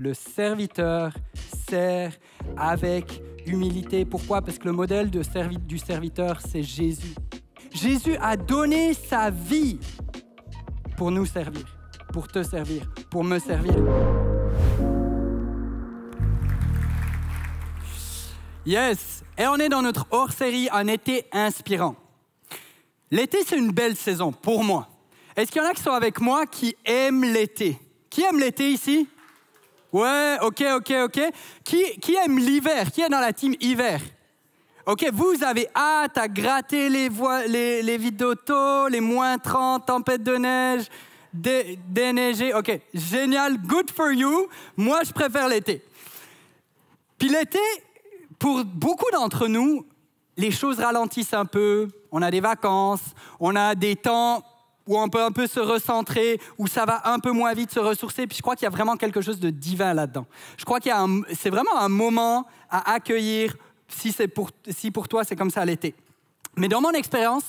le serviteur sert avec humilité. Pourquoi? Parce que le modèle du serviteur, c'est Jésus. Jésus a donné sa vie pour nous servir, pour te servir, pour me servir. Yes! Et on est dans notre hors-série Un été inspirant. L'été, c'est une belle saison pour moi. Est-ce qu'il y en a qui sont avec moi qui aiment l'été? Qui aime l'été ici? Ouais, ok. Qui aime l'hiver? Qui est dans la team hiver? Ok, vous avez hâte à gratter les vitres d'auto, les moins 30, tempêtes de neige, déneiger. Ok, génial, good for you. Moi, je préfère l'été. Puis l'été, pour beaucoup d'entre nous, les choses ralentissent un peu. On a des vacances, on a des temps où on peut un peu se recentrer, où ça va un peu moins vite se ressourcer. Puis je crois qu'il y a vraiment quelque chose de divin là-dedans. Je crois c'est vraiment un moment à accueillir si pour toi c'est comme ça l'été. Mais dans mon expérience,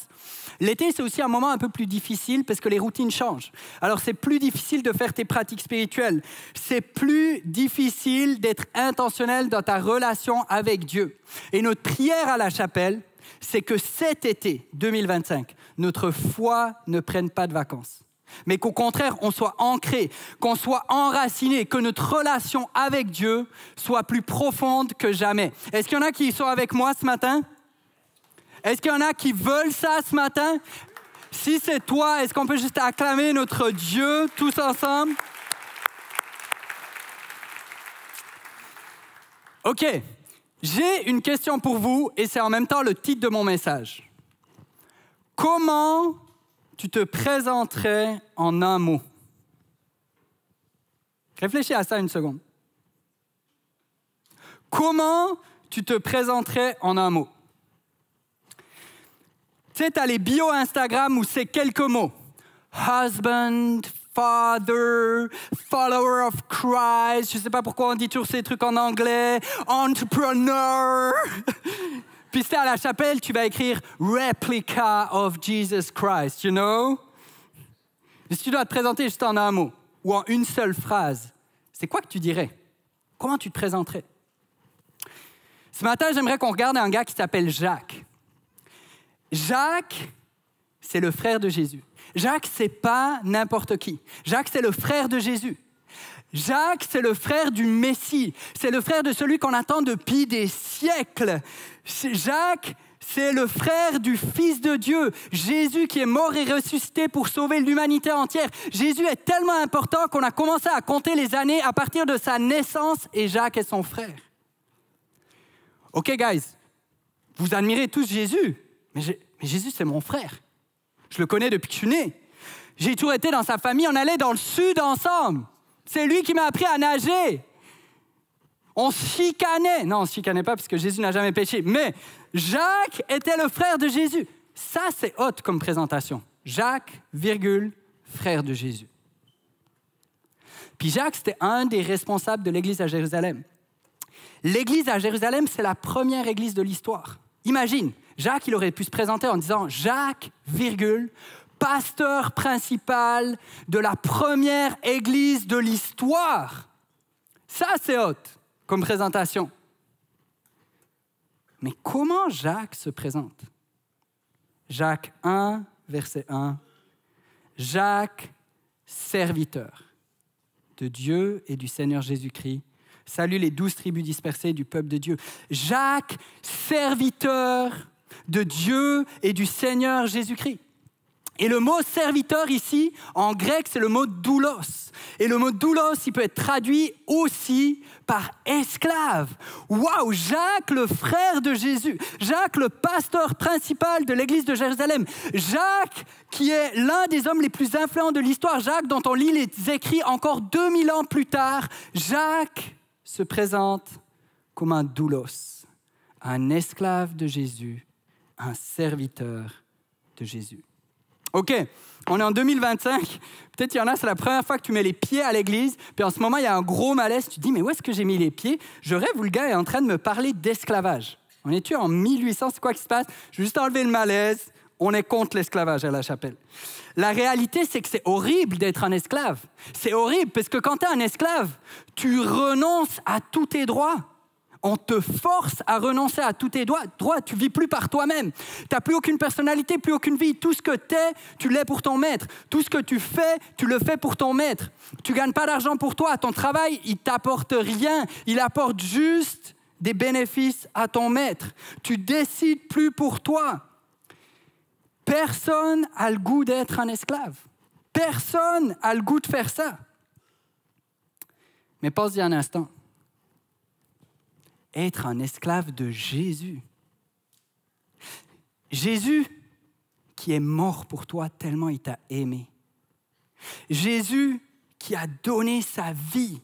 l'été c'est aussi un moment un peu plus difficile parce que les routines changent. Alors c'est plus difficile de faire tes pratiques spirituelles. C'est plus difficile d'être intentionnel dans ta relation avec Dieu. Et notre prière à la chapelle, c'est que cet été 2025, notre foi ne prenne pas de vacances. Mais qu'au contraire, on soit ancré, qu'on soit enraciné, que notre relation avec Dieu soit plus profonde que jamais. Est-ce qu'il y en a qui sont avec moi ce matin? Est-ce qu'il y en a qui veulent ça ce matin? Si c'est toi, est-ce qu'on peut juste acclamer notre Dieu tous ensemble? OK. J'ai une question pour vous et c'est en même temps le titre de mon message. Comment tu te présenterais en un mot? Réfléchis à ça une seconde. Comment tu te présenterais en un mot? Tu sais, tu as les bios Instagram où c'est quelques mots. Husband, father, follower of Christ. Je ne sais pas pourquoi on dit toujours ces trucs en anglais. Entrepreneur. Puis si à la chapelle, tu vas écrire replica of Jesus Christ, you know? Mais si tu dois te présenter juste en un mot ou en une seule phrase, c'est quoi que tu dirais? Comment tu te présenterais? Ce matin, j'aimerais qu'on regarde un gars qui s'appelle Jacques. Jacques, c'est le frère de Jésus. Jacques, c'est pas n'importe qui. Jacques, c'est le frère de Jésus. Jacques, c'est le frère du Messie. C'est le frère de celui qu'on attend depuis des siècles. Jacques, c'est le frère du Fils de Dieu. Jésus qui est mort et ressuscité pour sauver l'humanité entière. Jésus est tellement important qu'on a commencé à compter les années à partir de sa naissance et Jacques est son frère. OK, guys, vous admirez tous Jésus. Mais Jésus, c'est mon frère. Je le connais depuis que je suis né. J'ai toujours été dans sa famille. On allait dans le sud ensemble. C'est lui qui m'a appris à nager. On se chicanait. Non, on ne se chicanait pas parce que Jésus n'a jamais péché. Mais Jacques était le frère de Jésus. Ça, c'est hot comme présentation. Jacques, frère de Jésus. Puis Jacques, c'était un des responsables de l'église à Jérusalem. L'église à Jérusalem, c'est la première église de l'histoire. Imagine, Jacques, il aurait pu se présenter en disant « Jacques, pasteur principal de la première église de l'histoire. » Ça, c'est hot comme présentation. Mais comment Jacques se présente? Jacques 1, verset 1. Jacques, serviteur de Dieu et du Seigneur Jésus-Christ. Salue les 12 tribus dispersées du peuple de Dieu. Jacques, serviteur de Dieu et du Seigneur Jésus-Christ. Et le mot serviteur ici, en grec, c'est le mot doulos. Et le mot doulos, il peut être traduit aussi par esclave. Waouh, Jacques, le frère de Jésus. Jacques, le pasteur principal de l'église de Jérusalem. Jacques, qui est l'un des hommes les plus influents de l'histoire. Jacques, dont on lit les écrits encore 2000 ans plus tard. Jacques se présente comme un doulos, un esclave de Jésus, un serviteur de Jésus. OK, on est en 2025. Peut-être qu'il y en a, c'est la première fois que tu mets les pieds à l'église. Puis en ce moment, il y a un gros malaise. Tu te dis, mais où est-ce que j'ai mis les pieds? Je rêve où le gars est en train de me parler d'esclavage. On est-tu en 1800? C'est quoi qui se passe? Je vais juste enlever le malaise. on est contre l'esclavage à la chapelle. La réalité, c'est que c'est horrible d'être un esclave. C'est horrible parce que quand tu es un esclave, tu renonces à tous tes droits. On te force à renoncer à tous tes droits. Tu ne vis plus par toi-même. Tu n'as plus aucune personnalité, plus aucune vie. Tout ce que tu es, tu l'es pour ton maître. Tout ce que tu fais, tu le fais pour ton maître. Tu ne gagnes pas d'argent pour toi. Ton travail, il ne t'apporte rien. Il apporte juste des bénéfices à ton maître. Tu ne décides plus pour toi. Personne n'a le goût d'être un esclave. Personne n'a le goût de faire ça. Mais pense-y un instant. Être un esclave de Jésus. Jésus qui est mort pour toi tellement il t'a aimé. Jésus qui a donné sa vie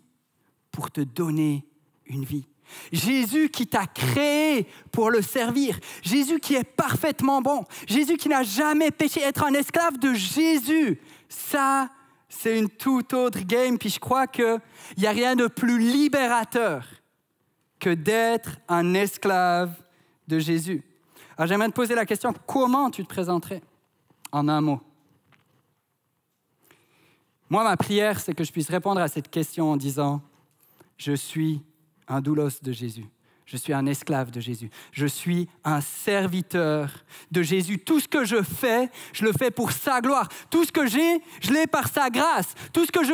pour te donner une vie. Jésus qui t'a créé pour le servir. Jésus qui est parfaitement bon. Jésus qui n'a jamais péché. Être un esclave de Jésus, ça, c'est une toute autre game. Puis je crois qu'il n'y a rien de plus libérateur que d'être un esclave de Jésus. Alors j'aimerais te poser la question, comment tu te présenterais en un mot? Moi, ma prière, c'est que je puisse répondre à cette question en disant, je suis un doulos de Jésus. Je suis un esclave de Jésus. Je suis un serviteur de Jésus. Tout ce que je le fais pour sa gloire. Tout ce que j'ai, je l'ai par sa grâce. Tout ce que je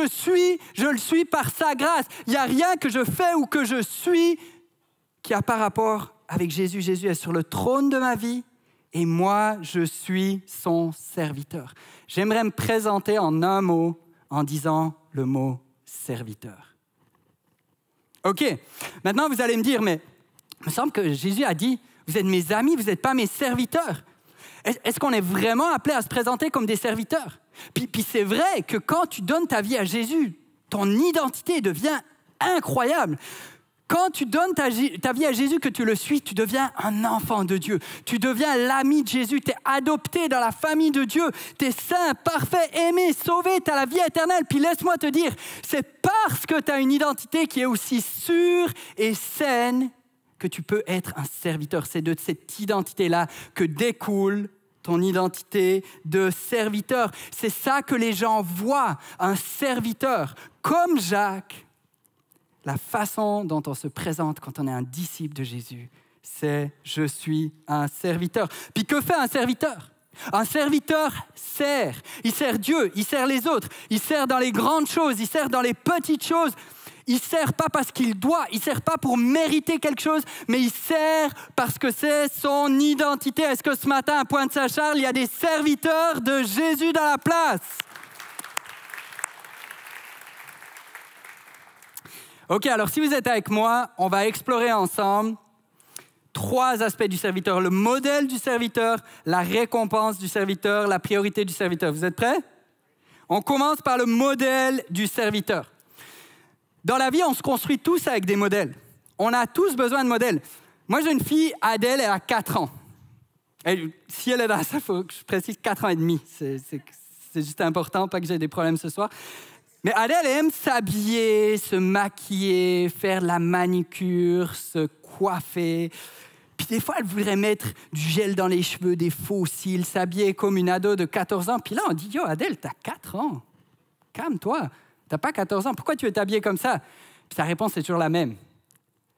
le suis par sa grâce. Il n'y a rien que je fais ou que je suis qui a par rapport avec Jésus. Jésus est sur le trône de ma vie et moi, je suis son serviteur. J'aimerais me présenter en un mot en disant le mot serviteur. OK, maintenant vous allez me dire, mais il me semble que Jésus a dit, vous êtes mes amis, vous n'êtes pas mes serviteurs. Est-ce qu'on est vraiment appelé à se présenter comme des serviteurs? Puis c'est vrai que quand tu donnes ta vie à Jésus, ton identité devient incroyable. Quand tu donnes ta vie à Jésus, que tu le suis, tu deviens un enfant de Dieu. Tu deviens l'ami de Jésus. Tu es adopté dans la famille de Dieu. Tu es saint, parfait, aimé, sauvé. Tu as la vie éternelle. Puis laisse-moi te dire, c'est parce que tu as une identité qui est aussi sûre et saine que tu peux être un serviteur. C'est de cette identité-là que découle ton identité de serviteur. C'est ça que les gens voient, un serviteur. Comme Jacques, la façon dont on se présente quand on est un disciple de Jésus, c'est « je suis un serviteur ». Puis que fait un serviteur? Un serviteur sert. Il sert Dieu, il sert les autres, il sert dans les grandes choses, il sert dans les petites choses. Il ne sert pas parce qu'il doit, il ne sert pas pour mériter quelque chose, mais il sert parce que c'est son identité. Est-ce que ce matin, à Pointe-Saint-Charles, il y a des serviteurs de Jésus dans la place? OK, alors si vous êtes avec moi, on va explorer ensemble 3 aspects du serviteur. Le modèle du serviteur, la récompense du serviteur, la priorité du serviteur. Vous êtes prêts? On commence par le modèle du serviteur. Dans la vie, on se construit tous avec des modèles. On a tous besoin de modèles. Moi, j'ai une fille, Adèle, elle a 4 ans. Si elle est dans ça, il faut que je précise 4 ans et demi. C'est juste important, pas que j'ai des problèmes ce soir. Mais Adèle aime s'habiller, se maquiller, faire de la manicure, se coiffer. Puis des fois, elle voudrait mettre du gel dans les cheveux, des faux cils, s'habiller comme une ado de 14 ans. Puis là, on dit, yo, Adèle, t'as 4 ans. Calme-toi. T'as pas 14 ans. Pourquoi tu veux t'habiller comme ça? Puis sa réponse est toujours la même.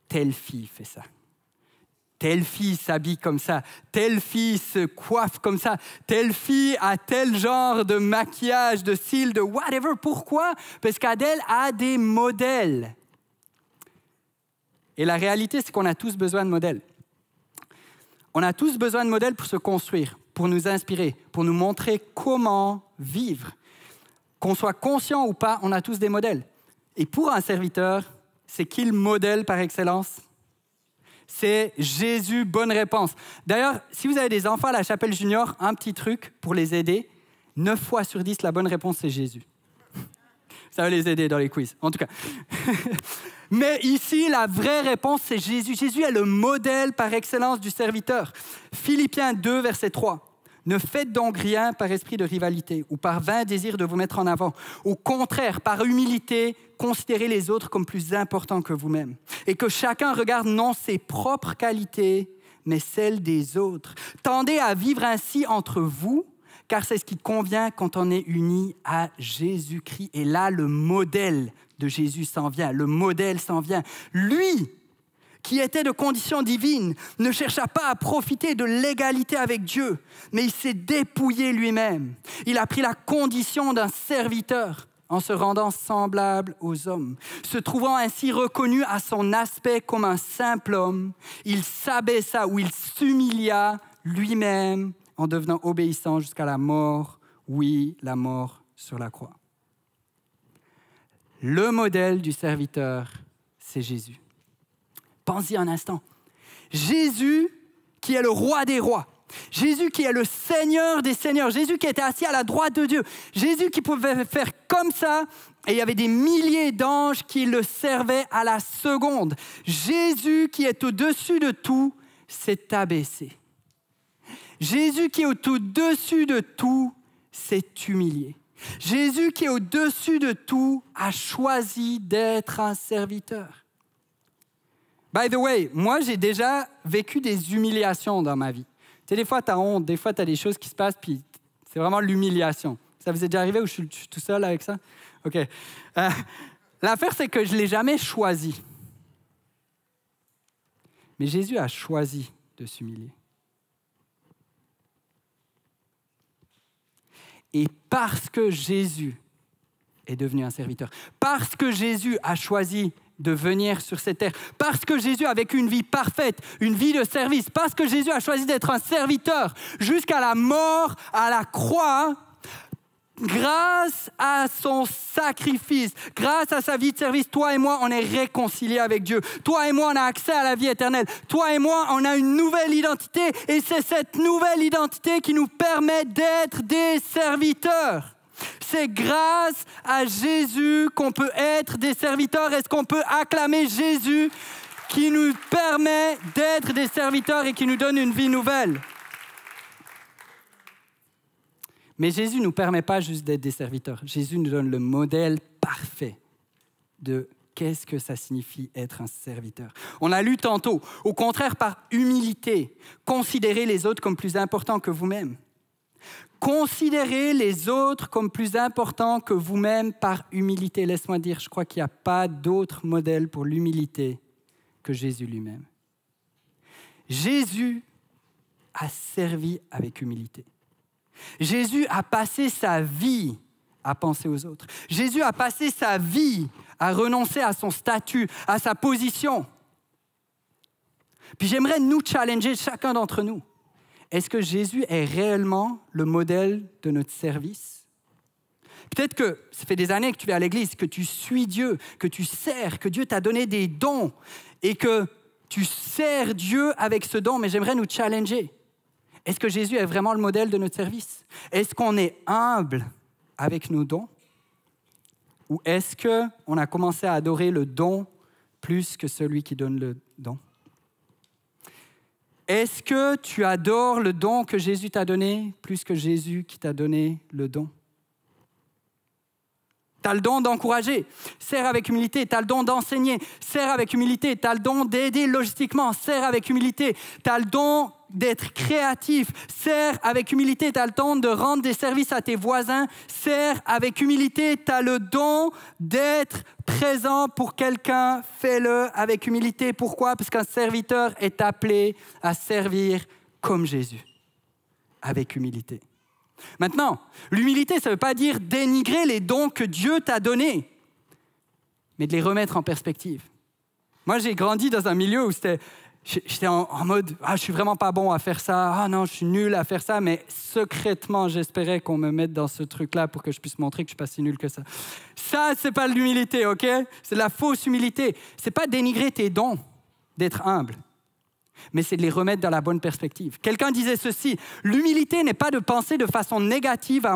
Telle fille fait ça. Telle fille s'habille comme ça, telle fille se coiffe comme ça, telle fille a tel genre de maquillage, de cils, de whatever. Pourquoi? Parce qu'Adèle a des modèles. Et la réalité, c'est qu'on a tous besoin de modèles. On a tous besoin de modèles pour se construire, pour nous inspirer, pour nous montrer comment vivre. Qu'on soit conscient ou pas, on a tous des modèles. Et pour un serviteur, c'est qui le modèle par excellence? C'est Jésus, bonne réponse. D'ailleurs, si vous avez des enfants à la Chapelle Junior, un petit truc pour les aider, 9 fois sur 10, la bonne réponse, c'est Jésus. Ça va les aider dans les quiz, en tout cas. Mais ici, la vraie réponse, c'est Jésus. Jésus est le modèle par excellence du serviteur. Philippiens 2, verset 3. Ne faites donc rien par esprit de rivalité ou par vain désir de vous mettre en avant. Au contraire, par humilité, considérez les autres comme plus importants que vous-même. Et que chacun regarde non ses propres qualités, mais celle des autres. Tendez à vivre ainsi entre vous, car c'est ce qui convient quand on est unis à Jésus-Christ. Et là, le modèle de Jésus s'en vient. Le modèle s'en vient. Lui, qui était de condition divine, ne chercha pas à profiter de l'égalité avec Dieu, mais il s'est dépouillé lui-même. Il a pris la condition d'un serviteur en se rendant semblable aux hommes. Se trouvant ainsi reconnu à son aspect comme un simple homme, il s'abaissa ou il s'humilia lui-même en devenant obéissant jusqu'à la mort, oui, la mort sur la croix. Le modèle du serviteur, c'est Jésus. Pensez-y un instant. Jésus qui est le roi des rois. Jésus qui est le Seigneur des seigneurs. Jésus qui était assis à la droite de Dieu. Jésus qui pouvait faire comme ça et il y avait des milliers d'anges qui le servaient à la seconde. Jésus qui est au-dessus de tout s'est abaissé. Jésus qui est au-dessus de tout s'est humilié. Jésus qui est au-dessus de tout a choisi d'être un serviteur. By the way, moi, j'ai déjà vécu des humiliations dans ma vie. Tu sais, des fois, tu as honte, des fois, tu as des choses qui se passent, puis c'est vraiment l'humiliation. Ça vous est déjà arrivé ou je suis tout seul avec ça? OK. L'affaire, c'est que je ne l'ai jamais choisi. Mais Jésus a choisi de s'humilier. Et parce que Jésus est devenu un serviteur, parce que Jésus a choisi de venir sur cette terre, parce que Jésus a vécu une vie parfaite, une vie de service, parce que Jésus a choisi d'être un serviteur jusqu'à la mort, à la croix, grâce à son sacrifice, grâce à sa vie de service, toi et moi, on est réconciliés avec Dieu. Toi et moi, on a accès à la vie éternelle. Toi et moi, on a une nouvelle identité et c'est cette nouvelle identité qui nous permet d'être des serviteurs. C'est grâce à Jésus qu'on peut être des serviteurs. Est-ce qu'on peut acclamer Jésus qui nous permet d'être des serviteurs et qui nous donne une vie nouvelle? Mais Jésus ne nous permet pas juste d'être des serviteurs. Jésus nous donne le modèle parfait de qu'est-ce que ça signifie être un serviteur. On a lu tantôt, au contraire, par humilité, considérez les autres comme plus importants que vous-même. Considérez les autres comme plus importants que vous-même par humilité. Laisse-moi dire, je crois qu'il n'y a pas d'autre modèle pour l'humilité que Jésus lui-même. Jésus a servi avec humilité. Jésus a passé sa vie à penser aux autres. Jésus a passé sa vie à renoncer à son statut, à sa position. Puis j'aimerais nous challenger, chacun d'entre nous. Est-ce que Jésus est réellement le modèle de notre service? Peut-être que ça fait des années que tu es à l'église, que tu suis Dieu, que tu sers, que Dieu t'a donné des dons et que tu sers Dieu avec ce don, mais j'aimerais nous challenger. Est-ce que Jésus est vraiment le modèle de notre service? Est-ce qu'on est humble avec nos dons? Ou est-ce qu'on a commencé à adorer le don plus que celui qui donne le don? Est-ce que tu adores le don que Jésus t'a donné plus que Jésus qui t'a donné le don? Tu as le don d'encourager, sers avec humilité. Tu as le don d'enseigner, sers avec humilité. Tu as le don d'aider logistiquement, sers avec humilité. Tu as le don d'être créatif, sers avec humilité. Tu as le don de rendre des services à tes voisins, sers avec humilité. Tu as le don d'être présent pour quelqu'un, fais-le avec humilité. Pourquoi? Parce qu'un serviteur est appelé à servir comme Jésus, avec humilité. Maintenant, l'humilité, ça ne veut pas dire dénigrer les dons que Dieu t'a donnés, mais de les remettre en perspective. Moi, j'ai grandi dans un milieu où j'étais en mode « Ah, je suis vraiment pas bon à faire ça. Ah non, je suis nul à faire ça. » Mais secrètement, j'espérais qu'on me mette dans ce truc-là pour que je puisse montrer que je ne suis pas si nul que ça. Ça, ce n'est pas de l'humilité, OK? C'est de la fausse humilité. Ce n'est pas dénigrer tes dons, d'être humble. Mais c'est de les remettre dans la bonne perspective. Quelqu'un disait ceci, l'humilité n'est pas de penser de façon négative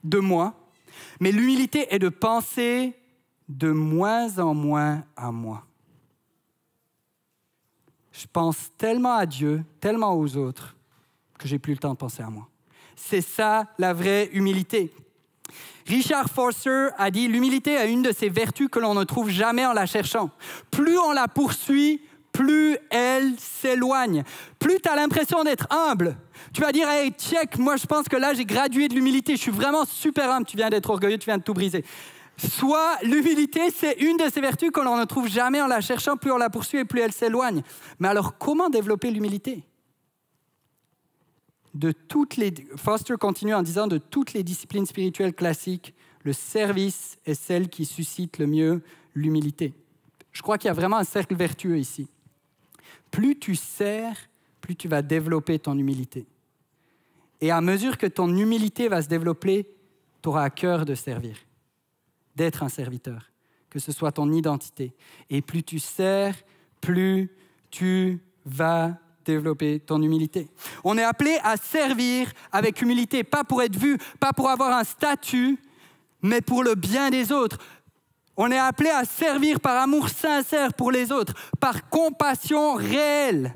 de moi, mais l'humilité est de penser de moins en moins à moi. Je pense tellement à Dieu, tellement aux autres, que j'ai plus le temps de penser à moi. C'est ça la vraie humilité. Richard Foster a dit, l'humilité est une de ces vertus que l'on ne trouve jamais en la cherchant. Plus on la poursuit, plus elle s'éloigne. Plus tu as l'impression d'être humble, tu vas dire « Hey, check, moi je pense que là j'ai gradué de l'humilité, je suis vraiment super humble. » Tu viens d'être orgueilleux, tu viens de tout briser. Soit l'humilité, c'est une de ces vertus que l'on ne trouve jamais en la cherchant, plus on la poursuit et plus elle s'éloigne. Mais alors, comment développer l'humilité ? Foster continue en disant « De toutes les disciplines spirituelles classiques, le service est celle qui suscite le mieux l'humilité. » Je crois qu'il y a vraiment un cercle vertueux ici. Plus tu sers, plus tu vas développer ton humilité. Et à mesure que ton humilité va se développer, tu auras à cœur de servir, d'être un serviteur, que ce soit ton identité. Et plus tu sers, plus tu vas développer ton humilité. On est appelé à servir avec humilité, pas pour être vu, pas pour avoir un statut, mais pour le bien des autres. On est appelé à servir par amour sincère pour les autres, par compassion réelle.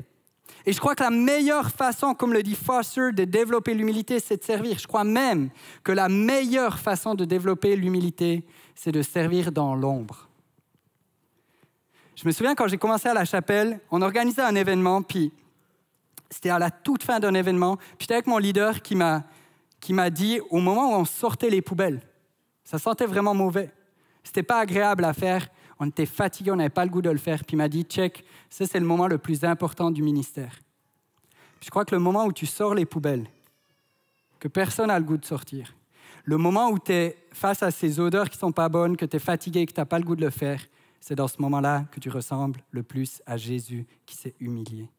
Et je crois que la meilleure façon, comme le dit Foster, de développer l'humilité, c'est de servir. Je crois même que la meilleure façon de développer l'humilité, c'est de servir dans l'ombre. Je me souviens quand j'ai commencé à la chapelle, on organisait un événement, puis c'était à la toute fin d'un événement, puis j'étais avec mon leader qui m'a dit, au moment où on sortait les poubelles, ça sentait vraiment mauvais. C'était pas agréable à faire, on était fatigués, on n'avait pas le goût de le faire. Puis il m'a dit, check, ça c'est le moment le plus important du ministère. Puis je crois que le moment où tu sors les poubelles, que personne n'a le goût de sortir, le moment où tu es face à ces odeurs qui sont pas bonnes, que tu es fatigué, que tu n'as pas le goût de le faire, c'est dans ce moment-là que tu ressembles le plus à Jésus qui s'est humilié.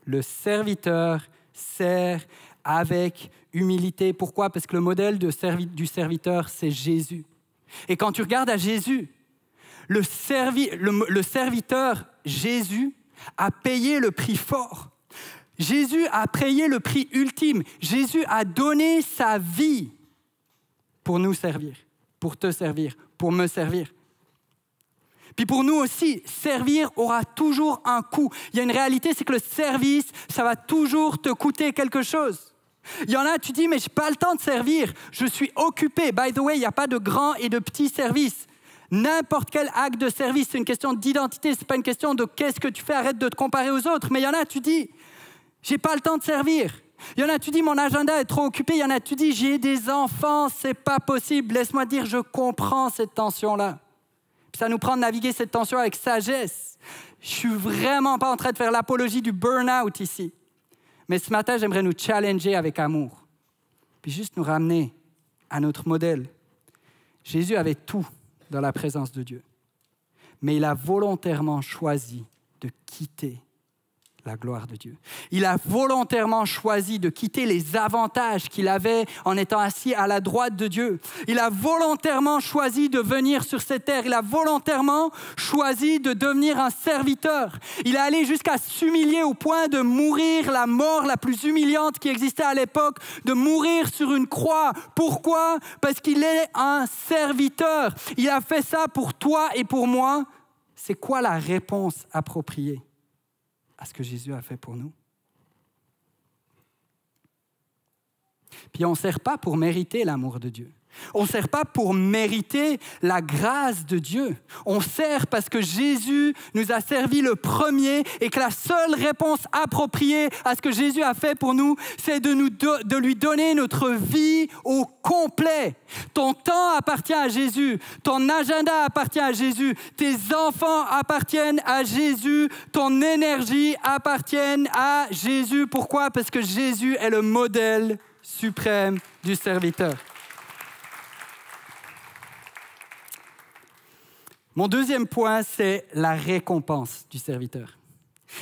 Le serviteur sert avec humilité. Pourquoi? Parce que le modèle du serviteur, c'est Jésus. Et quand tu regardes à Jésus, le serviteur, Jésus, a payé le prix fort. Jésus a payé le prix ultime. Jésus a donné sa vie pour nous servir, pour te servir, pour me servir. Puis pour nous aussi, servir aura toujours un coût. Il y a une réalité, c'est que le service, ça va toujours te coûter quelque chose. Il y en a, tu dis, mais je n'ai pas le temps de servir, je suis occupé. By the way, il n'y a pas de grand et de petit service. N'importe quel acte de service, c'est une question d'identité, ce n'est pas une question de qu'est-ce que tu fais, arrête de te comparer aux autres. Mais il y en a, tu dis, je n'ai pas le temps de servir. Il y en a, tu dis, mon agenda est trop occupé. Il y en a, tu dis, j'ai des enfants, ce n'est pas possible. Laisse-moi dire, je comprends cette tension-là. Puis ça nous prend de naviguer cette tension avec sagesse. Je ne suis vraiment pas en train de faire l'apologie du burn-out ici. Mais ce matin, j'aimerais nous challenger avec amour, puis juste nous ramener à notre modèle. Jésus avait tout dans la présence de Dieu, mais il a volontairement choisi de quitter la gloire de Dieu. Il a volontairement choisi de quitter les avantages qu'il avait en étant assis à la droite de Dieu. Il a volontairement choisi de venir sur cette terre. Il a volontairement choisi de devenir un serviteur. Il est allé jusqu'à s'humilier au point de mourir la mort la plus humiliante qui existait à l'époque, de mourir sur une croix. Pourquoi? Parce qu'il est un serviteur. Il a fait ça pour toi et pour moi. C'est quoi la réponse appropriée à ce que Jésus a fait pour nous? Puis on ne sert pas pour mériter l'amour de Dieu. On ne sert pas pour mériter la grâce de Dieu. On sert parce que Jésus nous a servi le premier et que la seule réponse appropriée à ce que Jésus a fait pour nous, c'est de lui donner notre vie au complet. Ton temps appartient à Jésus. Ton agenda appartient à Jésus. Tes enfants appartiennent à Jésus. Ton énergie appartient à Jésus. Pourquoi? Parce que Jésus est le modèle suprême du serviteur. Mon deuxième point, c'est la récompense du serviteur.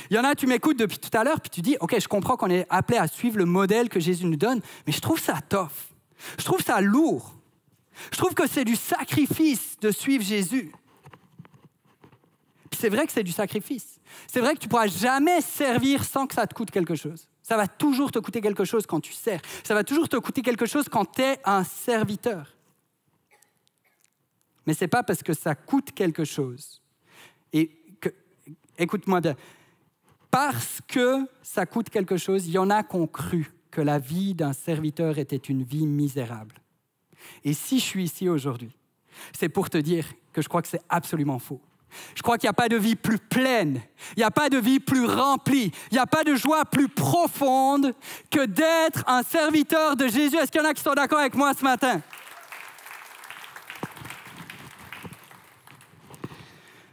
Il y en a, tu m'écoutes depuis tout à l'heure, puis tu dis, OK, je comprends qu'on est appelé à suivre le modèle que Jésus nous donne, mais je trouve ça tough. Je trouve ça lourd. Je trouve que c'est du sacrifice de suivre Jésus. Puis c'est vrai que c'est du sacrifice. C'est vrai que tu ne pourras jamais servir sans que ça te coûte quelque chose. Ça va toujours te coûter quelque chose quand tu sers. Ça va toujours te coûter quelque chose quand tu es un serviteur. Mais ce n'est pas parce que ça coûte quelque chose. Écoute-moi bien. Parce que ça coûte quelque chose, il y en a qui ont cru que la vie d'un serviteur était une vie misérable. Et si je suis ici aujourd'hui, c'est pour te dire que je crois que c'est absolument faux. Je crois qu'il n'y a pas de vie plus pleine, il n'y a pas de vie plus remplie, il n'y a pas de joie plus profonde que d'être un serviteur de Jésus. Est-ce qu'il y en a qui sont d'accord avec moi ce matin?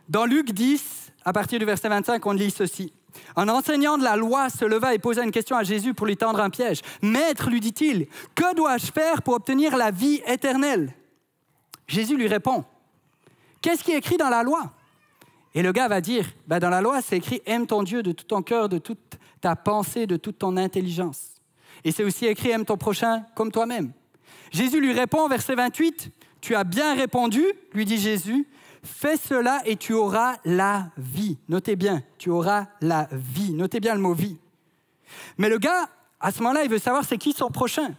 Dans Luc 10, à partir du verset 25, on lit ceci. Un enseignant de la loi se leva et posa une question à Jésus pour lui tendre un piège. « Maître, lui dit-il, que dois-je faire pour obtenir la vie éternelle ?» Jésus lui répond, « Qu'est-ce qui est écrit dans la loi ?» Et le gars va dire, dans la loi, c'est écrit « Aime ton Dieu de tout ton cœur, de toute ta pensée, de toute ton intelligence. » Et c'est aussi écrit « Aime ton prochain comme toi-même. » Jésus lui répond, verset 28, « Tu as bien répondu, lui dit Jésus, fais cela et tu auras la vie. » Notez bien, tu auras la vie. Notez bien le mot « vie ». Mais le gars, à ce moment-là, il veut savoir c'est qui son prochain.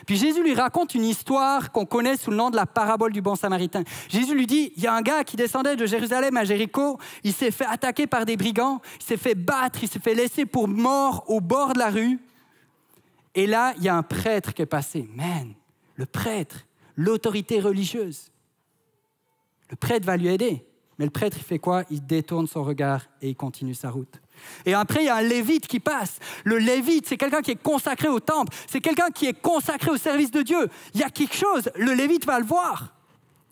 Puis Jésus lui raconte une histoire qu'on connaît sous le nom de la parabole du bon samaritain. Jésus lui dit, il y a un gars qui descendait de Jérusalem à Jéricho, il s'est fait attaquer par des brigands, il s'est fait battre, il s'est fait laisser pour mort au bord de la rue. Et là, il y a un prêtre qui est passé. Man, le prêtre, l'autorité religieuse. Le prêtre va lui aider. Mais le prêtre, il fait quoi? Il détourne son regard et il continue sa route. Et après, il y a un lévite qui passe. Le lévite, c'est quelqu'un qui est consacré au temple. C'est quelqu'un qui est consacré au service de Dieu. Il y a quelque chose, le lévite va le voir.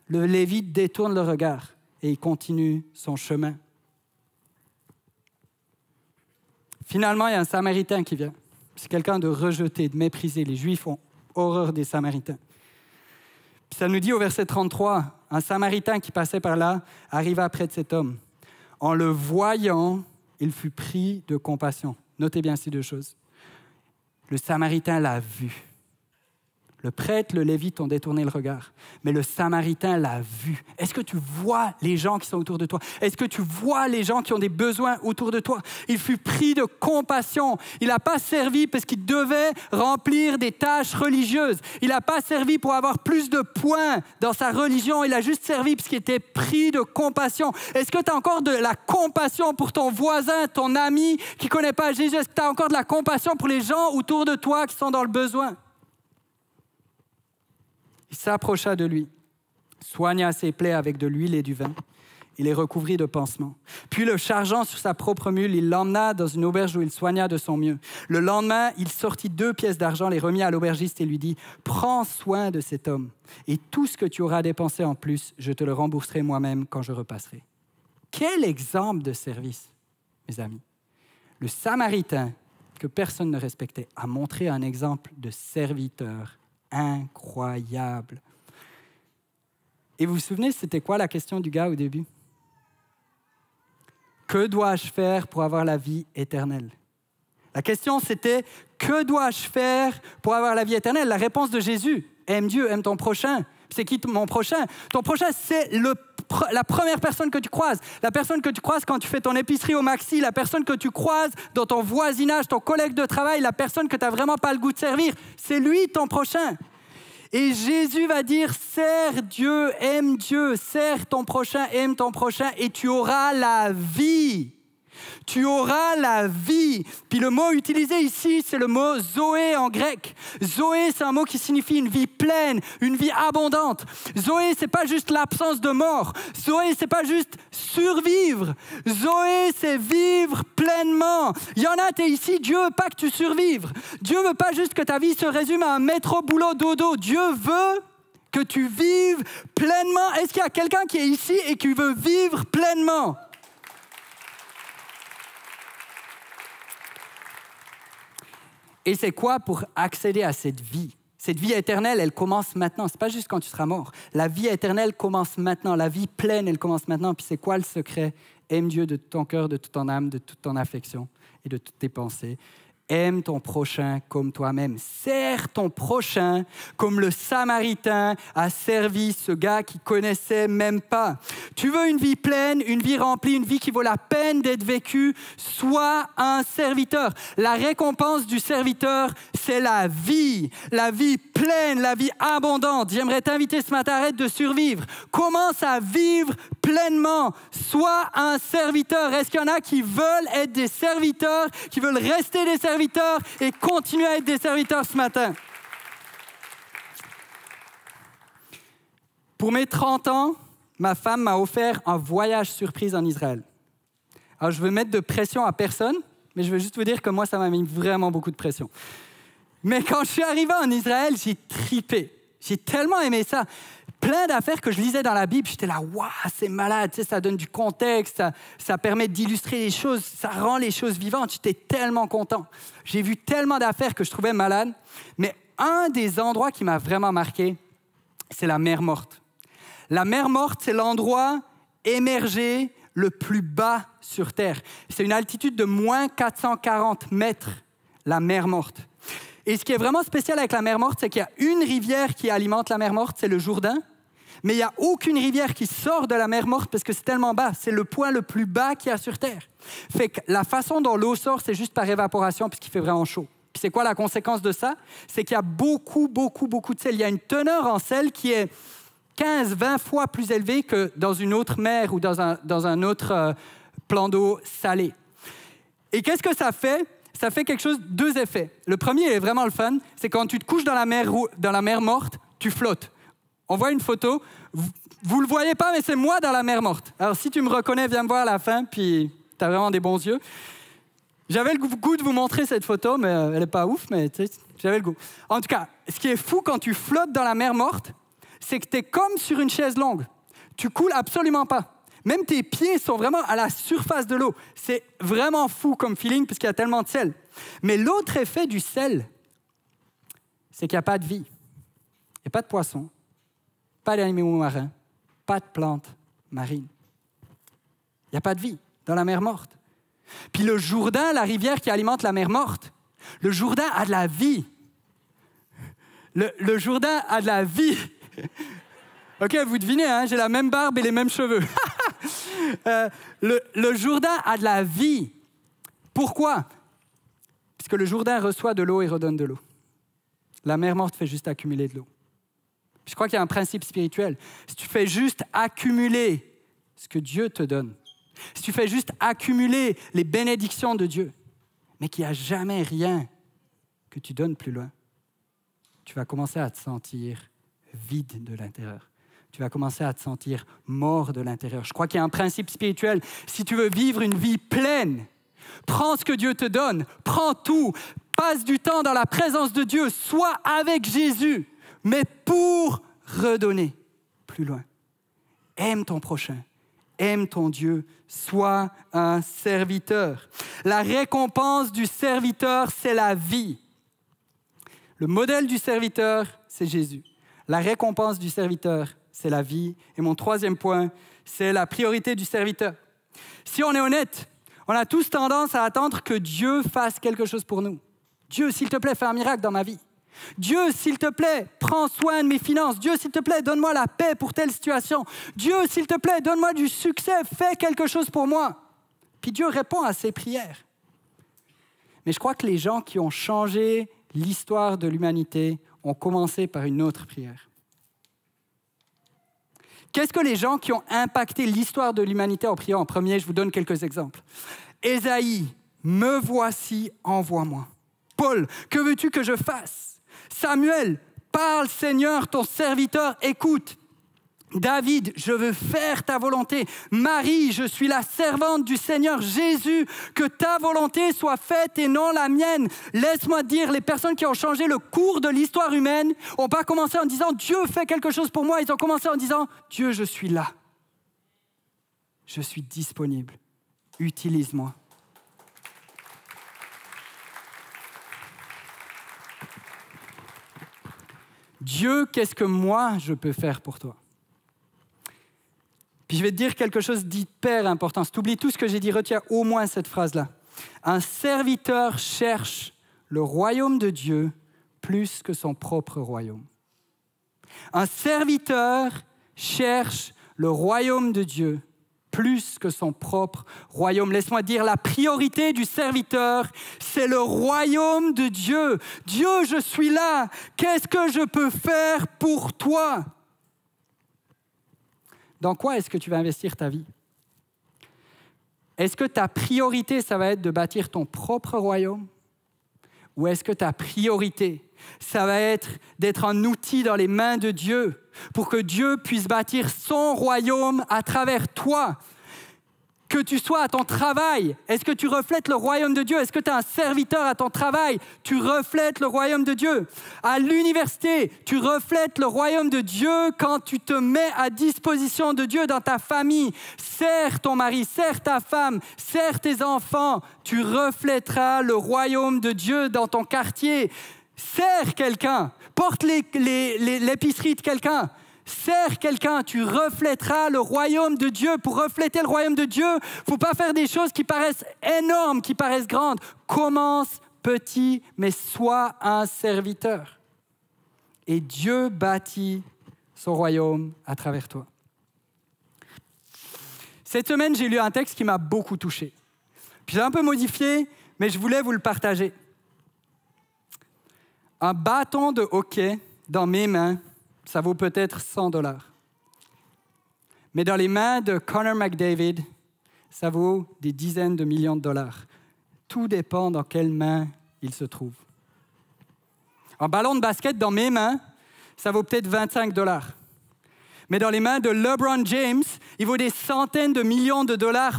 Le lévite détourne le regard et il continue son chemin. Finalement, il y a un Samaritain qui vient. C'est quelqu'un de rejeté, de méprisé. Les Juifs ont horreur des Samaritains. Puis ça nous dit au verset 33, un Samaritain qui passait par là arriva près de cet homme. En le voyant, il fut pris de compassion. Notez bien ces deux choses. Le Samaritain l'a vu. Le prêtre, le lévite ont détourné le regard, mais le Samaritain l'a vu. Est-ce que tu vois les gens qui sont autour de toi? Est-ce que tu vois les gens qui ont des besoins autour de toi? Il fut pris de compassion. Il n'a pas servi parce qu'il devait remplir des tâches religieuses. Il n'a pas servi pour avoir plus de points dans sa religion. Il a juste servi parce qu'il était pris de compassion. Est-ce que tu as encore de la compassion pour ton voisin, ton ami qui ne connaît pas Jésus? Est-ce que tu as encore de la compassion pour les gens autour de toi qui sont dans le besoin? Il s'approcha de lui, soigna ses plaies avec de l'huile et du vin. Il les recouvrit de pansements. Puis, le chargeant sur sa propre mule, il l'emmena dans une auberge où il soigna de son mieux. Le lendemain, il sortit 2 pièces d'argent, les remit à l'aubergiste et lui dit « Prends soin de cet homme, et tout ce que tu auras dépensé en plus, je te le rembourserai moi-même quand je repasserai. » Quel exemple de service, mes amis! Le Samaritain, que personne ne respectait, a montré un exemple de serviteur incroyable. Et vous vous souvenez, c'était quoi la question du gars au début? Que dois-je faire pour avoir la vie éternelle? La question, c'était, que dois-je faire pour avoir la vie éternelle? La réponse de Jésus, aime Dieu, aime ton prochain. C'est qui mon prochain? Ton prochain, c'est la première personne que tu croises. La personne que tu croises quand tu fais ton épicerie au Maxi, la personne que tu croises dans ton voisinage, ton collègue de travail, la personne que tu n'as vraiment pas le goût de servir. C'est lui ton prochain. Et Jésus va dire, sers Dieu, sers ton prochain, aime ton prochain et tu auras la vie. Tu auras la vie. Puis le mot utilisé ici, c'est le mot Zoé en grec. Zoé, c'est un mot qui signifie une vie pleine, une vie abondante. Zoé, c'est pas juste l'absence de mort. Zoé, c'est pas juste survivre. Zoé, c'est vivre pleinement. Il y en a, t'es ici, Dieu veut pas que tu survives. Dieu veut pas juste que ta vie se résume à un métro, boulot, dodo. Dieu veut que tu vives pleinement. Est-ce qu'il y a quelqu'un qui est ici et qui veut vivre pleinement? Et c'est quoi pour accéder à cette vie? Cette vie éternelle, elle commence maintenant. Ce n'est pas juste quand tu seras mort. La vie éternelle commence maintenant. La vie pleine, elle commence maintenant. Puis c'est quoi le secret? Aime Dieu de tout ton cœur, de toute ton âme, de toute ton affection et de toutes tes pensées. Aime ton prochain comme toi-même. Sers ton prochain comme le Samaritain a servi ce gars qui ne connaissait même pas. Tu veux une vie pleine, une vie remplie, une vie qui vaut la peine d'être vécue? Sois un serviteur. La récompense du serviteur, c'est la vie pleine, la vie abondante. J'aimerais t'inviter ce matin, arrête de survivre. Commence à vivre pleinement. Sois un serviteur. Est-ce qu'il y en a qui veulent être des serviteurs, qui veulent rester des serviteurs et continuer à être des serviteurs ce matin? Pour mes 30 ans, ma femme m'a offert un voyage surprise en Israël. Alors, je veux mettre de pression à personne, mais je veux juste vous dire que moi, ça m'a mis vraiment beaucoup de pression. Mais quand je suis arrivé en Israël, j'ai tripé. J'ai tellement aimé ça. Plein d'affaires que je lisais dans la Bible, j'étais là, waouh, c'est malade, tu sais, ça donne du contexte, ça permet d'illustrer les choses, ça rend les choses vivantes. J'étais tellement content. J'ai vu tellement d'affaires que je trouvais malades. Mais un des endroits qui m'a vraiment marqué, c'est la mer Morte. La mer Morte, c'est l'endroit émergé le plus bas sur Terre. C'est une altitude de moins 440 mètres, la mer Morte. Et ce qui est vraiment spécial avec la mer Morte, c'est qu'il y a une rivière qui alimente la mer Morte, c'est le Jourdain. Mais il n'y a aucune rivière qui sort de la mer Morte parce que c'est tellement bas. C'est le point le plus bas qu'il y a sur Terre. Fait que la façon dont l'eau sort, c'est juste par évaporation puisqu'il fait vraiment chaud. Puis c'est quoi la conséquence de ça? C'est qu'il y a beaucoup de sel. Il y a une teneur en sel qui est 15-20 fois plus élevée que dans une autre mer ou dans un autre plan d'eau salé. Et qu'est-ce que ça fait? Ça fait deux effets. Le premier est vraiment le fun, c'est quand tu te couches dans la mer Morte, tu flottes. On voit une photo, vous le voyez pas, mais c'est moi dans la mer Morte. Alors si tu me reconnais, viens me voir à la fin, puis tu as vraiment des bons yeux. J'avais le goût de vous montrer cette photo, mais elle est pas ouf, mais tu sais, j'avais le goût. En tout cas, ce qui est fou quand tu flottes dans la mer Morte, c'est que tu es comme sur une chaise longue. Tu coules absolument pas. Même tes pieds sont vraiment à la surface de l'eau. C'est vraiment fou comme feeling parce qu'il y a tellement de sel. Mais l'autre effet du sel, c'est qu'il n'y a pas de vie. Il n'y a pas de poissons, pas d'animaux marins, pas de plantes marines. Il n'y a pas de vie dans la mer Morte. Puis le Jourdain, la rivière qui alimente la mer Morte, le Jourdain a de la vie. Le Jourdain a de la vie. OK, vous devinez, hein, j'ai la même barbe et les mêmes cheveux. Le Jourdain a de la vie. Pourquoi? Parce que le Jourdain reçoit de l'eau et redonne de l'eau. La mer Morte fait juste accumuler de l'eau. Je crois qu'il y a un principe spirituel. Si tu fais juste accumuler ce que Dieu te donne, si tu fais juste accumuler les bénédictions de Dieu, mais qu'il n'y a jamais rien que tu donnes plus loin, tu vas commencer à te sentir vide de l'intérieur. Tu vas commencer à te sentir mort de l'intérieur. Je crois qu'il y a un principe spirituel. Si tu veux vivre une vie pleine, prends ce que Dieu te donne, prends tout, passe du temps dans la présence de Dieu, sois avec Jésus, mais pour redonner plus loin. Aime ton prochain, aime ton Dieu, sois un serviteur. La récompense du serviteur, c'est la vie. Le modèle du serviteur, c'est Jésus. La récompense du serviteur, c'est la vie. Et mon troisième point, c'est la priorité du serviteur. Si on est honnête, on a tous tendance à attendre que Dieu fasse quelque chose pour nous. Dieu, s'il te plaît, fais un miracle dans ma vie. Dieu, s'il te plaît, prends soin de mes finances. Dieu, s'il te plaît, donne-moi la paix pour telle situation. Dieu, s'il te plaît, donne-moi du succès. Fais quelque chose pour moi. Puis Dieu répond à ces prières. Mais je crois que les gens qui ont changé l'histoire de l'humanité ont commencé par une autre prière. Qu'est-ce que les gens qui ont impacté l'histoire de l'humanité ont prié en premier? Je vous donne quelques exemples. Ésaïe, me voici, envoie-moi. Paul, que veux-tu que je fasse? Samuel, parle Seigneur, ton serviteur écoute. David, je veux faire ta volonté. Marie, je suis la servante du Seigneur. Jésus, que ta volonté soit faite et non la mienne. Laisse-moi te dire, les personnes qui ont changé le cours de l'histoire humaine n'ont pas commencé en disant « Dieu fait quelque chose pour moi ». Ils ont commencé en disant « Dieu, je suis là. Je suis disponible. Utilise-moi. » Dieu, qu'est-ce que moi je peux faire pour toi? Puis je vais te dire quelque chose d'hyper important. Si tu oublies tout ce que j'ai dit, retiens au moins cette phrase-là. Un serviteur cherche le royaume de Dieu plus que son propre royaume. Un serviteur cherche le royaume de Dieu plus que son propre royaume. Laisse-moi dire, la priorité du serviteur, c'est le royaume de Dieu. Dieu, je suis là. Qu'est-ce que je peux faire pour toi? Dans quoi est-ce que tu vas investir ta vie? Est-ce que ta priorité, ça va être de bâtir ton propre royaume? Ou est-ce que ta priorité, ça va être d'être un outil dans les mains de Dieu pour que Dieu puisse bâtir son royaume à travers toi. Que tu sois à ton travail, est-ce que tu reflètes le royaume de Dieu? Est-ce que tu es un serviteur à ton travail? Tu reflètes le royaume de Dieu. À l'université, tu reflètes le royaume de Dieu quand tu te mets à disposition de Dieu dans ta famille. Sers ton mari, sers ta femme, sers tes enfants. Tu reflèteras le royaume de Dieu dans ton quartier. Sers quelqu'un, porte l'épicerie de quelqu'un. Sers quelqu'un, tu reflèteras le royaume de Dieu. Pour refléter le royaume de Dieu, il ne faut pas faire des choses qui paraissent énormes, qui paraissent grandes. Commence petit, mais sois un serviteur. Et Dieu bâtit son royaume à travers toi. Cette semaine, j'ai lu un texte qui m'a beaucoup touché. Puis j'ai un peu modifié, mais je voulais vous le partager. Un bâton de hockey dans mes mains, ça vaut peut-être $100. Mais dans les mains de Connor McDavid, ça vaut des dizaines de millions de dollars. Tout dépend dans quelle main il se trouve. Un ballon de basket dans mes mains, ça vaut peut-être $25. Mais dans les mains de LeBron James, il vaut des centaines de millions de dollars.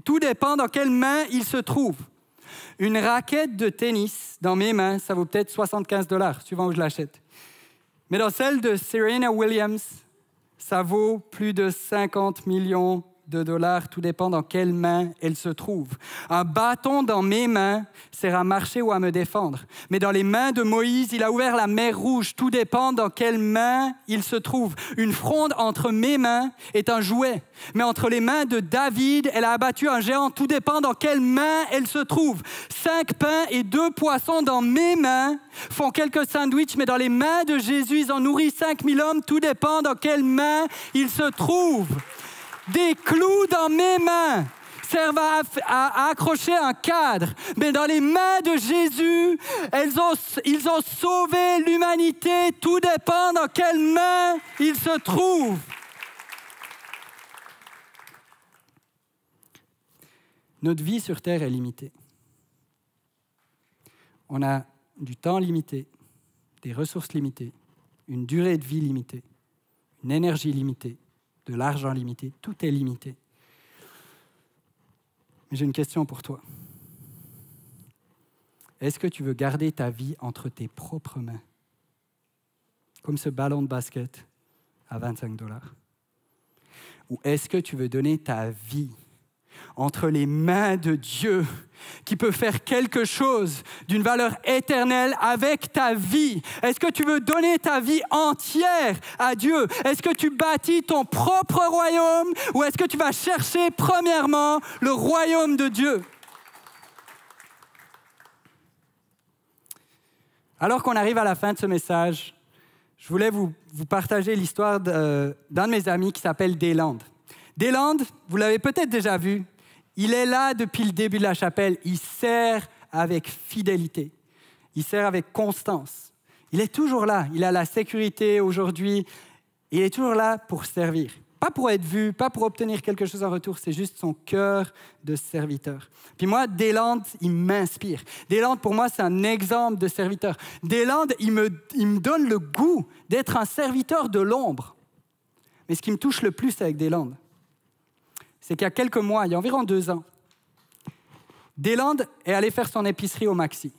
Tout dépend dans quelle main il se trouve. Une raquette de tennis dans mes mains, ça vaut peut-être $75, suivant où je l'achète. Mais dans celle de Serena Williams, ça vaut plus de 50 millions de dollars, tout dépend dans quelle main elle se trouve. Un bâton dans mes mains sert à marcher ou à me défendre. Mais dans les mains de Moïse, il a ouvert la mer Rouge, tout dépend dans quelle main il se trouve. Une fronde entre mes mains est un jouet. Mais entre les mains de David, elle a abattu un géant, tout dépend dans quelle main elle se trouve. 5 pains et 2 poissons dans mes mains font quelques sandwichs, mais dans les mains de Jésus, ils ont nourri 5000 hommes, tout dépend dans quelle main il se trouve. Des clous dans mes mains servent à accrocher un cadre. Mais dans les mains de Jésus, ils ont sauvé l'humanité. Tout dépend dans quelle main il se trouve. Notre vie sur Terre est limitée. On a du temps limité, des ressources limitées, une durée de vie limitée, une énergie limitée, de l'argent limité, tout est limité. Mais j'ai une question pour toi. Est-ce que tu veux garder ta vie entre tes propres mains, comme ce ballon de basket à $25? Ou est-ce que tu veux donner ta vie entre les mains de Dieu, qui peut faire quelque chose d'une valeur éternelle avec ta vie? Est-ce que tu veux donner ta vie entière à Dieu? Est-ce que tu bâtis ton propre royaume ou est-ce que tu vas chercher premièrement le royaume de Dieu? Alors qu'on arrive à la fin de ce message, je voulais vous partager l'histoire d'un de mes amis qui s'appelle Deland. Deland, vous l'avez peut-être déjà vu, il est là depuis le début de la chapelle. Il sert avec fidélité. Il sert avec constance. Il est toujours là. Il a la sécurité aujourd'hui. Il est toujours là pour servir. Pas pour être vu, pas pour obtenir quelque chose en retour. C'est juste son cœur de serviteur. Puis moi, Deland, il m'inspire. Deland, pour moi, c'est un exemple de serviteur. Deland, il me donne le goût d'être un serviteur de l'ombre. Mais ce qui me touche le plus avec Deland, c'est qu'il y a quelques mois, il y a environ 2 ans, Deland est allé faire son épicerie au Maxi.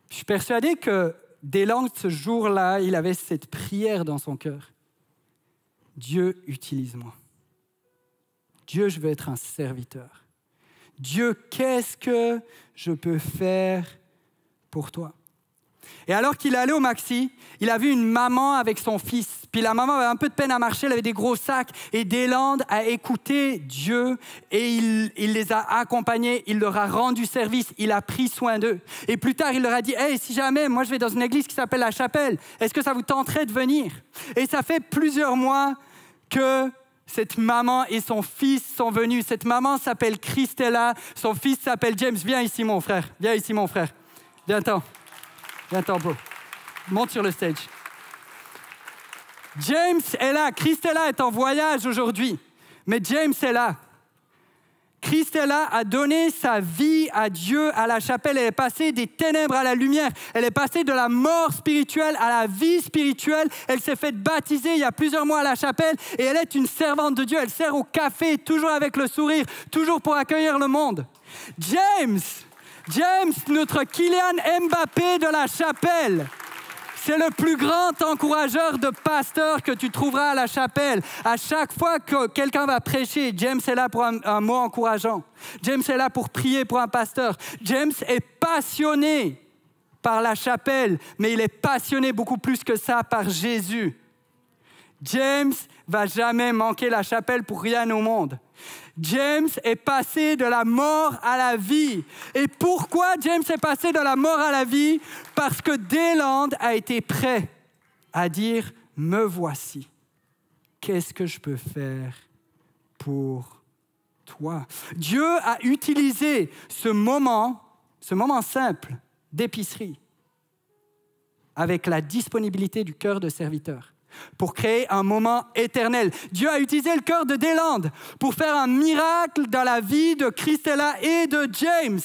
Je suis persuadé que Deland, ce jour-là, il avait cette prière dans son cœur. Dieu, utilise-moi. Dieu, je veux être un serviteur. Dieu, qu'est-ce que je peux faire pour toi? Et alors qu'il est allé au Maxi, il a vu une maman avec son fils. Puis la maman avait un peu de peine à marcher, elle avait des gros sacs. Et Deland a écouté Dieu et il les a accompagnés, il leur a rendu service, il a pris soin d'eux. Et plus tard, il leur a dit « Hey, si jamais, moi je vais dans une église qui s'appelle La Chapelle, est-ce que ça vous tenterait de venir ?» Et ça fait plusieurs mois que cette maman et son fils sont venus. Cette maman s'appelle Christella, son fils s'appelle James. Viens ici, mon frère. Viens ici, mon frère. Viens-t'en. Viens-t'en, bro. Monte sur le stage. James est là. Christella est en voyage aujourd'hui. Mais James est là. Christella a donné sa vie à Dieu à la chapelle. Elle est passée des ténèbres à la lumière. Elle est passée de la mort spirituelle à la vie spirituelle. Elle s'est faite baptiser il y a plusieurs mois à la chapelle et elle est une servante de Dieu. Elle sert au café, toujours avec le sourire, toujours pour accueillir le monde. James, notre Kylian Mbappé de la chapelle. C'est le plus grand encourageur de pasteurs que tu trouveras à la chapelle. À chaque fois que quelqu'un va prêcher, James est là pour un mot encourageant. James est là pour prier pour un pasteur. James est passionné par la chapelle, mais il est passionné beaucoup plus que ça par Jésus. James va jamais manquer la chapelle pour rien au monde. James est passé de la mort à la vie. Et pourquoi James est passé de la mort à la vie? Parce que Dayland a été prêt à dire « Me voici. Qu'est-ce que je peux faire pour toi? » Dieu a utilisé ce moment simple d'épicerie avec la disponibilité du cœur de serviteur pour créer un moment éternel. Dieu a utilisé le cœur de Dayland pour faire un miracle dans la vie de Christella et de James.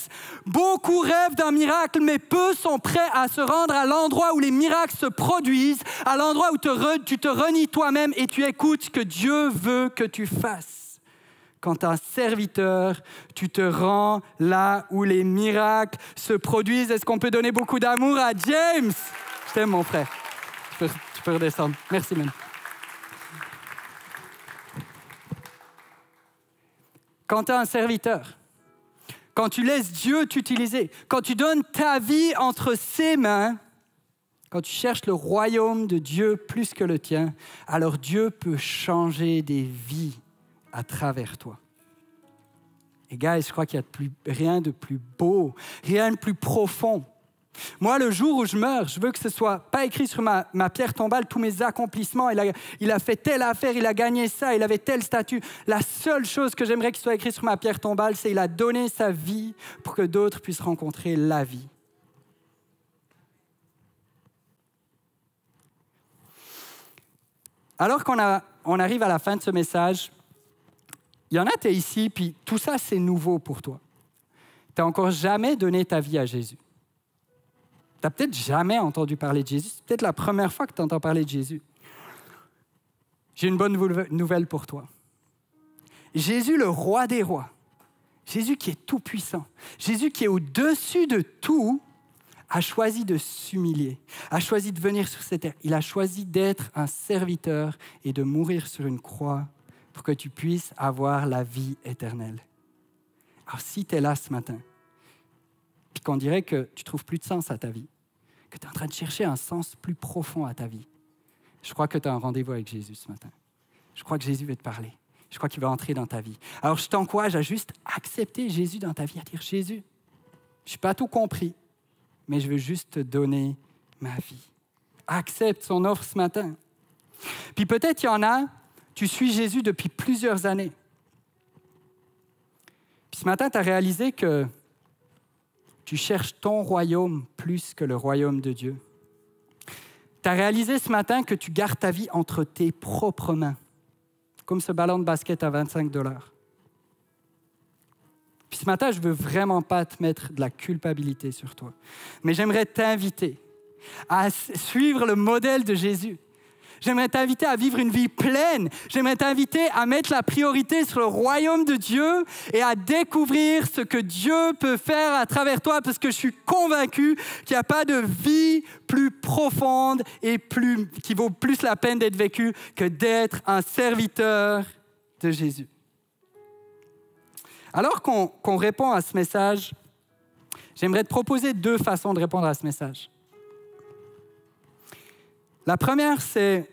Beaucoup rêvent d'un miracle, mais peu sont prêts à se rendre à l'endroit où les miracles se produisent, à l'endroit où tu te renies toi-même et tu écoutes ce que Dieu veut que tu fasses. Quand tu es un serviteur, tu te rends là où les miracles se produisent. Est-ce qu'on peut donner beaucoup d'amour à James? Je t'aime, mon frère. Tu peux redescendre. Merci, man. Quand tu es un serviteur, quand tu laisses Dieu t'utiliser, quand tu donnes ta vie entre ses mains, quand tu cherches le royaume de Dieu plus que le tien, alors Dieu peut changer des vies à travers toi. Et guys, je crois qu'il n'y a rien de plus beau, rien de plus profond. Moi, le jour où je meurs, je veux que ce soit pas écrit sur ma pierre tombale tous mes accomplissements. Il a fait telle affaire, il a gagné ça, il avait tel statut. La seule chose que j'aimerais qu'il soit écrit sur ma pierre tombale, c'est qu'il a donné sa vie pour que d'autres puissent rencontrer la vie. Alors qu'on arrive à la fin de ce message, il y en a, tu es ici, puis tout ça, c'est nouveau pour toi. Tu n'as encore jamais donné ta vie à Jésus. Tu n'as peut-être jamais entendu parler de Jésus. C'est peut-être la première fois que tu entends parler de Jésus. J'ai une bonne nouvelle pour toi. Jésus, le roi des rois, Jésus qui est tout-puissant, Jésus qui est au-dessus de tout, a choisi de s'humilier, a choisi de venir sur cette terre. Il a choisi d'être un serviteur et de mourir sur une croix pour que tu puisses avoir la vie éternelle. Alors si tu es là ce matin, puis qu'on dirait que tu ne trouves plus de sens à ta vie, que tu es en train de chercher un sens plus profond à ta vie, je crois que tu as un rendez-vous avec Jésus ce matin. Je crois que Jésus veut te parler. Je crois qu'il va entrer dans ta vie. Alors je t'encourage à juste accepter Jésus dans ta vie, à dire « Jésus, je n'ai pas tout compris, mais je veux juste te donner ma vie. » Accepte son offre ce matin. Puis peut-être il y en a, tu suis Jésus depuis plusieurs années. Puis ce matin, tu as réalisé que tu cherches ton royaume plus que le royaume de Dieu. Tu as réalisé ce matin que tu gardes ta vie entre tes propres mains, comme ce ballon de basket à 25 $. Puis ce matin, je ne veux vraiment pas te mettre de la culpabilité sur toi, mais j'aimerais t'inviter à suivre le modèle de Jésus. J'aimerais t'inviter à vivre une vie pleine. J'aimerais t'inviter à mettre la priorité sur le royaume de Dieu et à découvrir ce que Dieu peut faire à travers toi, parce que je suis convaincu qu'il n'y a pas de vie plus profonde et qui vaut plus la peine d'être vécue que d'être un serviteur de Jésus. Alors qu'on répond à ce message, j'aimerais te proposer 2 façons de répondre à ce message. La première, c'est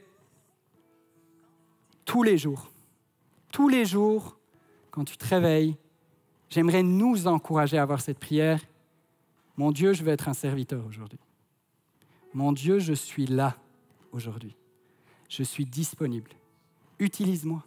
tous les jours, quand tu te réveilles, j'aimerais nous encourager à avoir cette prière. Mon Dieu, je veux être un serviteur aujourd'hui. Mon Dieu, je suis là aujourd'hui. Je suis disponible. Utilise-moi.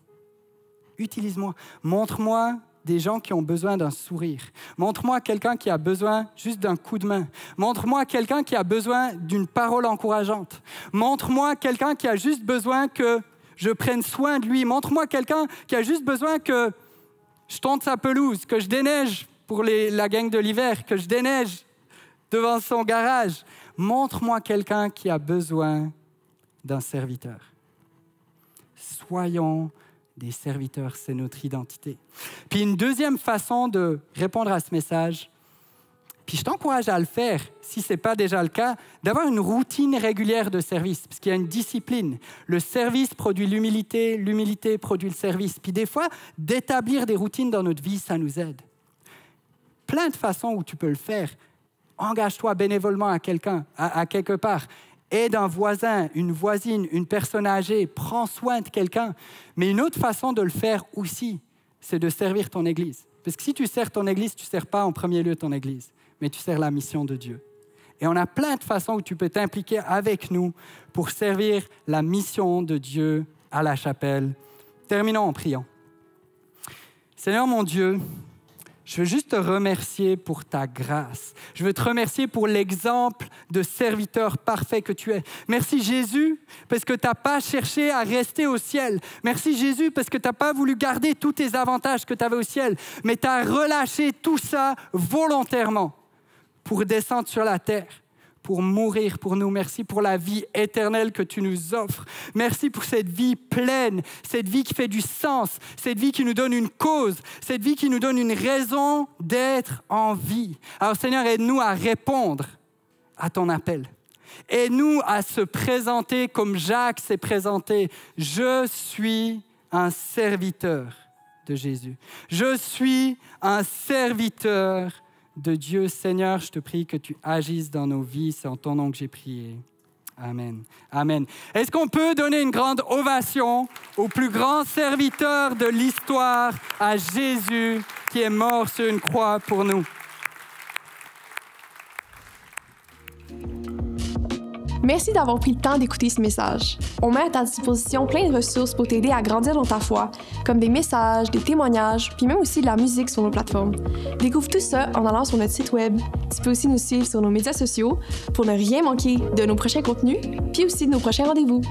Utilise-moi. Montre-moi des gens qui ont besoin d'un sourire. Montre-moi quelqu'un qui a besoin juste d'un coup de main. Montre-moi quelqu'un qui a besoin d'une parole encourageante. Montre-moi quelqu'un qui a juste besoin que je prenne soin de lui. Montre-moi quelqu'un qui a juste besoin que je tonde sa pelouse, que je déneige pour la gang de l'hiver, que je déneige devant son garage. Montre-moi quelqu'un qui a besoin d'un serviteur. Soyons des serviteurs, c'est notre identité. Puis une deuxième façon de répondre à ce message, puis je t'encourage à le faire, si ce n'est pas déjà le cas, d'avoir une routine régulière de service, parce qu'il y a une discipline. Le service produit l'humilité, l'humilité produit le service. Puis des fois, d'établir des routines dans notre vie, ça nous aide. Plein de façons où tu peux le faire. Engage-toi bénévolement à quelqu'un, à quelque part. Aide un voisin, une voisine, une personne âgée. Prends soin de quelqu'un. Mais une autre façon de le faire aussi, c'est de servir ton Église. Parce que si tu sers ton Église, tu ne sers pas en premier lieu ton Église, mais tu sers la mission de Dieu. Et on a plein de façons où tu peux t'impliquer avec nous pour servir la mission de Dieu à la chapelle. Terminons en priant. Seigneur mon Dieu, je veux juste te remercier pour ta grâce. Je veux te remercier pour l'exemple de serviteur parfait que tu es. Merci Jésus, parce que tu n'as pas cherché à rester au ciel. Merci Jésus, parce que tu n'as pas voulu garder tous tes avantages que tu avais au ciel, mais tu as relâché tout ça volontairement pour descendre sur la terre, pour mourir pour nous. Merci pour la vie éternelle que tu nous offres. Merci pour cette vie pleine, cette vie qui fait du sens, cette vie qui nous donne une cause, cette vie qui nous donne une raison d'être en vie. Alors Seigneur, aide-nous à répondre à ton appel. Aide-nous à se présenter comme Jacques s'est présenté. Je suis un serviteur de Jésus. Je suis un serviteur de Dieu. Seigneur, je te prie que tu agisses dans nos vies. C'est en ton nom que j'ai prié. Amen. Amen. Est-ce qu'on peut donner une grande ovation au plus grand serviteur de l'histoire, à Jésus, qui est mort sur une croix pour nous? Merci d'avoir pris le temps d'écouter ce message. On met à ta disposition plein de ressources pour t'aider à grandir dans ta foi, comme des messages, des témoignages, puis même aussi de la musique sur nos plateformes. Découvre tout ça en allant sur notre site web. Tu peux aussi nous suivre sur nos médias sociaux pour ne rien manquer de nos prochains contenus, puis aussi de nos prochains rendez-vous.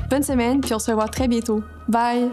Bonne semaine, puis on se revoit très bientôt. Bye!